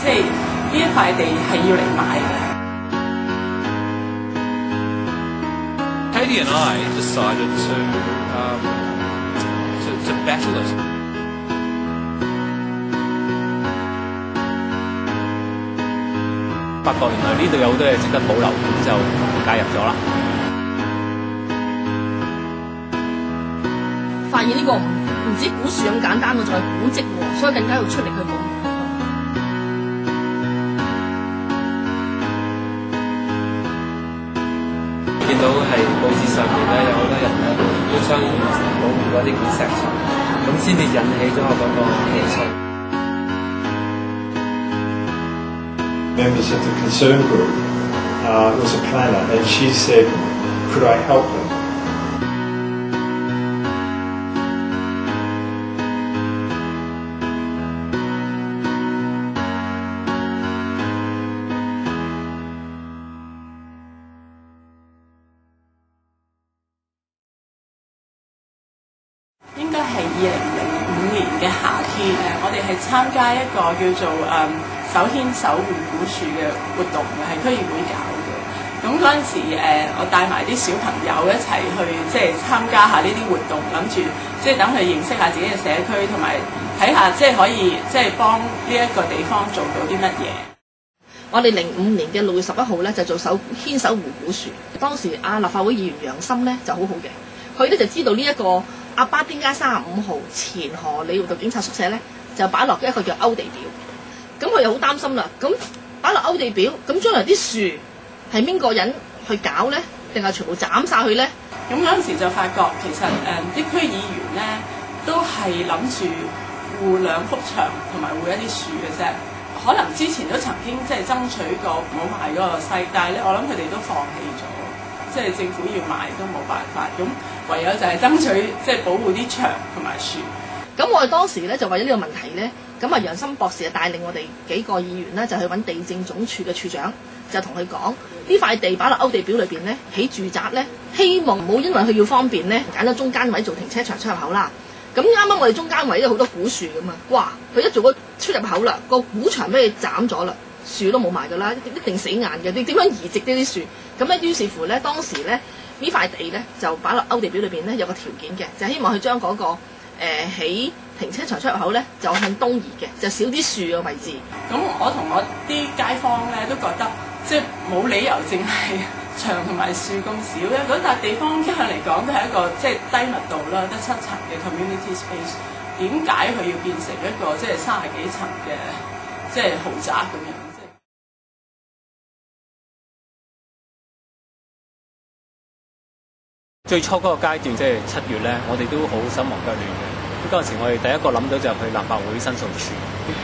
即係呢一塊地係要嚟買嘅。Katie and I decided to battle it. 發覺原來呢度有好多嘢值得保留，咁就介入咗啦。發現呢個唔止古樹咁簡單喎，仲係古蹟喎，所以更加要出力去保護。見到係報紙上面咧有好多人咧都倡議保護嗰啲古石層，咁先至引起咗我嗰個興趣。Members of the concern group was a planner, and she said, "Could I help them?" 應該係2005年嘅夏天，我哋係參加一個叫做手牽手護古樹嘅活動嘅，係區議會搞嘅。咁嗰陣時我帶埋啲小朋友一齊去即係參加下呢啲活動，諗住即係等佢認識下自己嘅社區，同埋睇下即係可以即係幫呢一個地方做到啲乜嘢。我哋05年嘅6月11號咧就做牽手護古樹，當時立法會議員楊森咧就好好嘅，佢咧就知道呢一個亞巴甸街35號前河里活道警察宿舍咧就擺落一個叫勾地表，咁佢又好擔心啦。咁擺落勾地表，咁將來啲樹係邊個人去搞咧？定係全部斬晒佢咧？咁嗰陣時就發覺其實啲區議員咧都係諗住護2幅牆同埋護一啲樹嘅啫。可能之前都曾經即係爭取過唔好賣嗰個西，但係咧我諗佢哋都放棄咗，即係政府要賣都冇辦法，咁唯有就係爭取即係保護啲牆同埋樹。咁我哋當時咧就為咗呢個問題咧，咁楊森博士就帶領我哋幾個議員咧就去揾地政總署嘅處長，就同佢講呢塊地擺落勾地表裏邊咧起住宅咧，希望唔好因為佢要方便咧揀咗中間位做停車場出入口啦。咁啱啱我哋中間位有好多古樹噶嘛，哇！佢一做個出入口啦，個古牆俾佢斬咗啦，樹都冇埋噶啦，一定死硬嘅。你點樣移植呢啲樹？咁咧於是乎咧，當時咧呢塊地咧就擺落勾地表裏邊咧有個條件嘅，就係希望佢將嗰個起停車場出入口咧就向東移嘅，就少啲樹嘅位置。咁我同我啲街坊咧都覺得即係冇理由淨係牆同埋樹咁少嘅，嗰笪地方一向嚟講都係一個即係低密度啦，得7層嘅 community space， 點解佢要變成一個即係30幾層嘅即係豪宅咁樣？最初嗰個階段即係7月咧，我哋都好手忙腳亂嘅。咁嗰陣時我哋第一個諗到就去立法會申訴處。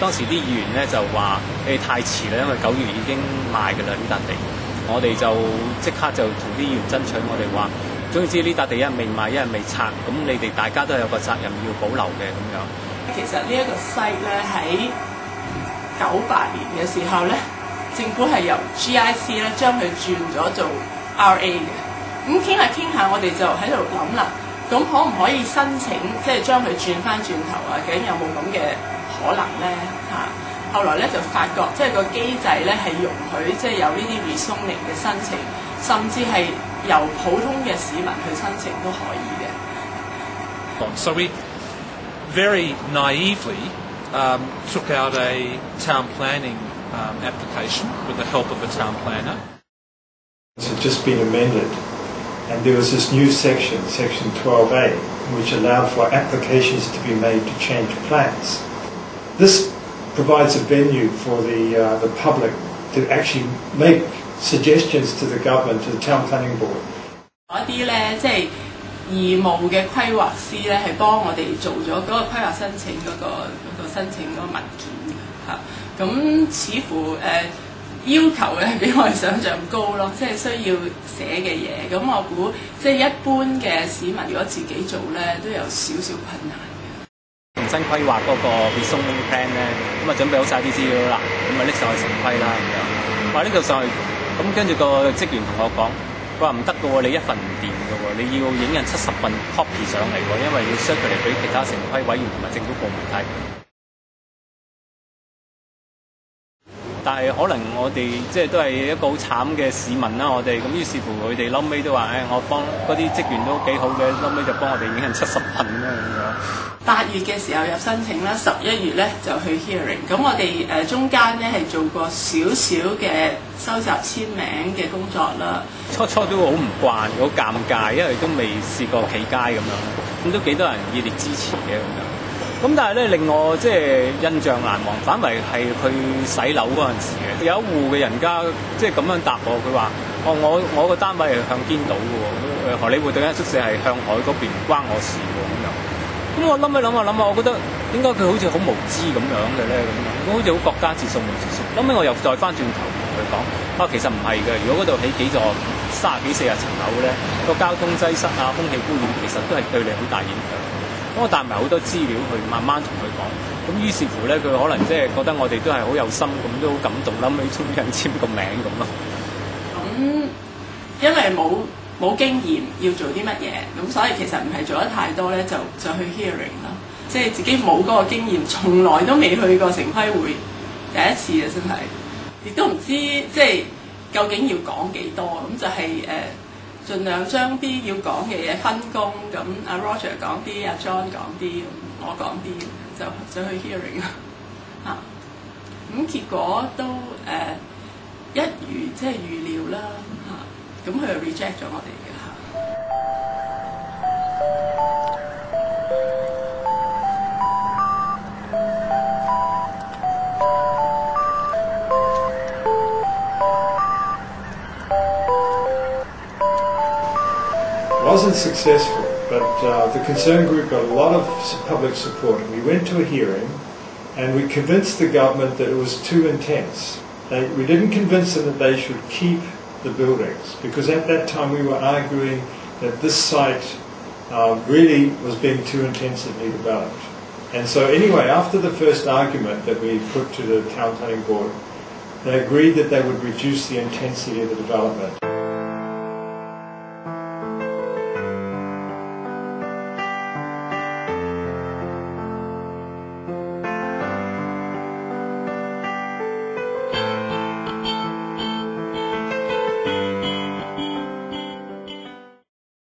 當時啲議員咧就話太遲啦，因為9月已經賣㗎啦呢笪地。我哋就即刻就同啲議員爭取，我哋話總之呢笪地一日未賣一日未拆，咁你哋大家都有個責任要保留嘅咁樣。其實呢一個 site 咧喺98年嘅時候咧，政府係由 GIC 咧將佢轉咗做 RA 嘅。咁傾下，我哋就喺度諗啦，咁可唔可以申請即係將佢轉翻轉頭啊？究竟有冇咁嘅可能咧？後來咧就發覺，即係個機制咧係容許即係有呢啲 rezoning 嘅申請，甚至係由普通嘅市民去申請都可以嘅。So we very naively took out a town planning application with the help of a town planner. It had just been amended, and there was this new section, Section 12A, which allowed for applications to be made to change plans. This provides a venue for the public to actually make suggestions to the government, to the town planning board. 嗰啲咧即係義務嘅規劃師咧，係幫我哋做咗嗰個規劃申請嗰個申請嗰個文件嚇。咁似乎要求咧比我哋想象高咯，即係需要寫嘅嘢。咁我估即係一般嘅市民如果自己做咧，都有少少困難嘅。重新規劃嗰個 rezoning plan 咧，咁啊準備好晒啲資料啦，咁啊拎上去城規啦咁樣。話拎到上去，咁跟住個職員同我講，佢話唔得嘅喎，你一份唔掂嘅喎，你要影印70份 copy 上嚟喎，因為要 circulate 俾其他城規委員同埋政府部門睇。但係可能我哋即係都係一個好慘嘅市民啦，我哋咁於是乎佢哋嬲尾都話，我幫嗰啲職員都幾好嘅，嬲尾就幫我哋影印70份啦咁樣。8月嘅時候入申請啦，11月咧就去 hearing。咁我哋中間咧係做過少少嘅收集簽名嘅工作啦。初都好唔慣，好尷尬，因為都未試過企街咁樣，咁都幾多人熱烈支持嘅咁樣。咁但係咧令我即係印象難忘，反為係去洗樓嗰陣時嘅，有一戶嘅人家即係咁樣答我，佢話：我個單位係向堅島嘅喎，荷里活道間宿舍係向海嗰邊，唔關我事喎咁樣。咁我諗下，我覺得點解佢好似好無知咁樣嘅咧咁樣，好似好國家自掃門自掃。後尾我又再翻轉頭同佢講，其實唔係嘅，如果嗰度起幾座30幾40層樓咧，個交通擠塞啊、空氣污染其實都係對你好大影響。咁我帶埋好多資料去慢慢同佢講，咁於是乎咧，佢可能即係覺得我哋都係好有心，咁都好感動啦，咁終於簽個名咁咯。因為冇經驗要做啲乜嘢，咁所以其實唔係做得太多咧，就去 hearing 啦。即係自己冇嗰個經驗，從來都未去過城規會，第一次啊，真係，亦都唔知即係究竟要講幾多，咁就係盡量將啲要講嘅嘢分工，咁阿 Roger 講啲，阿 John 講啲，我講啲，就去 hearing 啦。咁結果都一如即係預料啦，咁佢就 reject 咗我哋嘅嚇。Wasn't successful, but the concern group got a lot of public support. We went to a hearing and we convinced the government that it was too intense. We didn't convince them that they should keep the buildings, because at that time we were arguing that this site really was being too intensively developed. And so anyway, after the first argument that we put to the town planning board, they agreed that they would reduce the intensity of the development.